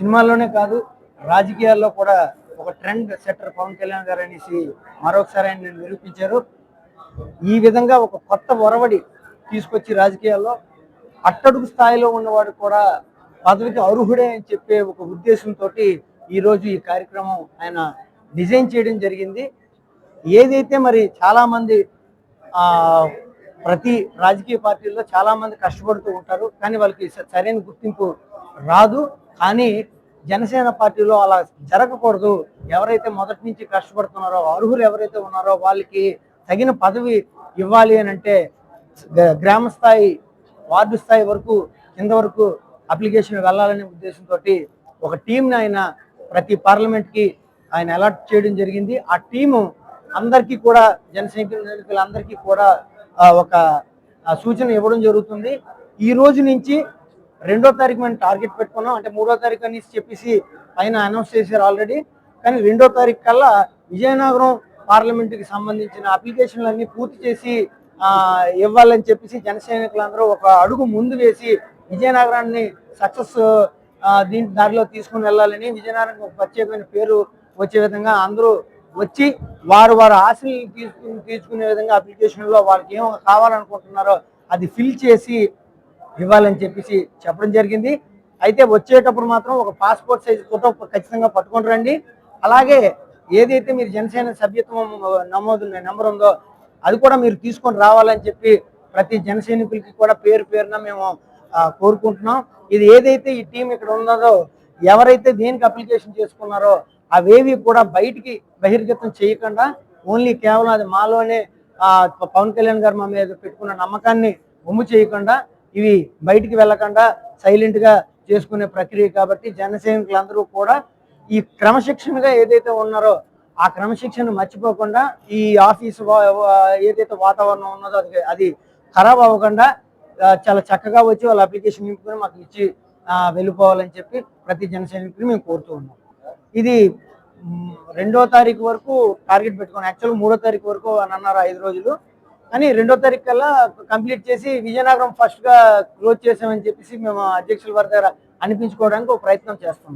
సినిమాల్లోనే కాదు, రాజకీయాల్లో కూడా ఒక ట్రెండ్ సెట్టర్ పవన్ కళ్యాణ్ గారు అనేసి మరొకసారి ఆయన నిరూపించారు. ఈ విధంగా ఒక కొత్త ఒరవడి తీసుకొచ్చి రాజకీయాల్లో అట్టడుగు స్థాయిలో ఉన్నవాడు కూడా పదవికి అర్హుడే అని చెప్పే ఒక ఉద్దేశంతో ఈరోజు ఈ కార్యక్రమం ఆయన డిజైన్ చేయడం జరిగింది. ఏదైతే మరి చాలామంది ప్రతి రాజకీయ పార్టీల్లో చాలామంది కష్టపడుతూ ఉంటారు, కానీ వాళ్ళకి సరైన గుర్తింపు రాదు. కానీ జనసేన పార్టీలో అలా జరగకూడదు. ఎవరైతే మొదటి నుంచి కష్టపడుతున్నారో, అర్హులు ఎవరైతే ఉన్నారో వాళ్ళకి తగిన పదవి ఇవ్వాలి అని అంటే గ్రామ స్థాయి, వార్డు స్థాయి వరకు, కింద వరకు అప్లికేషన్ వెళ్ళాలనే ఉద్దేశంతో ఒక టీంని ఆయన ప్రతి పార్లమెంట్కి ఆయన అలాట్ చేయడం జరిగింది. ఆ టీము అందరికీ కూడా, జన సైనికులందరికీ కూడా ఒక సూచన ఇవ్వడం జరుగుతుంది. ఈ రోజు నుంచి 2వ తారీఖు మనం టార్గెట్ పెట్టుకున్నాం. అంటే 3వ తారీఖు అని చెప్పేసి పైన అనౌన్స్ చేశారు ఆల్రెడీ. కానీ 2వ తారీఖు కల్లా విజయనగరం పార్లమెంటుకి సంబంధించిన అప్లికేషన్లన్నీ పూర్తి చేసి ఇవ్వాలని చెప్పేసి జన సైనికులందరూ ఒక అడుగు ముందు వేసి విజయనగరాన్ని సక్సెస్ దారిలో తీసుకుని వెళ్ళాలని, విజయనగరానికి ఒక ప్రత్యేకమైన పేరు వచ్చే విధంగా అందరూ వచ్చి వారు ఆశలు తీసుకునే విధంగా అప్లికేషన్లో వాళ్ళకి ఏమో కావాలనుకుంటున్నారో అది ఫిల్ చేసి ఇవ్వాలని చెప్పేసి చెప్పడం జరిగింది. అయితే వచ్చేటప్పుడు మాత్రం ఒక పాస్పోర్ట్ సైజ్ ఫోటో ఖచ్చితంగా పట్టుకొని రండి. అలాగే ఏదైతే మీరు జనసేన సభ్యత్వం నమోదు నెంబర్ ఉందో అది కూడా మీరు తీసుకొని రావాలని చెప్పి ప్రతి జన సైనికులకి కూడా పేరు పేరున మేము కోరుకుంటున్నాం. ఇది ఏదైతే ఈ టీం ఇక్కడ ఉన్నదో, ఎవరైతే దేనికి అప్లికేషన్ చేసుకున్నారో అవేవి కూడా బయటికి బహిర్గతం చేయకుండా, ఓన్లీ కేవలం అది మాలోనే పవన్ కళ్యాణ్ గారు మా మీద పెట్టుకున్న నమ్మకాన్ని ఒమ్ము చేయకుండా, ఇవి బయటికి వెళ్ళకుండా సైలెంట్గా చేసుకునే ప్రక్రియ. కాబట్టి జన సైనికులందరూ కూడా ఈ క్రమశిక్షణగా ఏదైతే ఉన్నారో ఆ క్రమశిక్షణ మర్చిపోకుండా, ఈ ఆఫీసు ఏదైతే వాతావరణం ఉన్నదో అది ఖరాబ్ అవ్వకుండా చాలా చక్కగా వచ్చి వాళ్ళ అప్లికేషన్ నింపుకొని మాకు ఇచ్చి వెళ్ళిపోవాలని చెప్పి ప్రతి జన సైనికులు మేము కోరుతూ ఉన్నాం. ఇది 2వ తారీఖు వరకు టార్గెట్ పెట్టుకున్నాం. యాక్చువల్గా 3వ తారీఖు వరకు అని అన్నారు 5 రోజులు. కానీ 2వ తారీఖు కల్లా కంప్లీట్ చేసి విజయనగరం ఫస్ట్గా క్లోజ్ చేసామని చెప్పేసి మేము అధ్యక్షుల వారి దగ్గర అనిపించుకోవడానికి ఒక ప్రయత్నం చేస్తాం.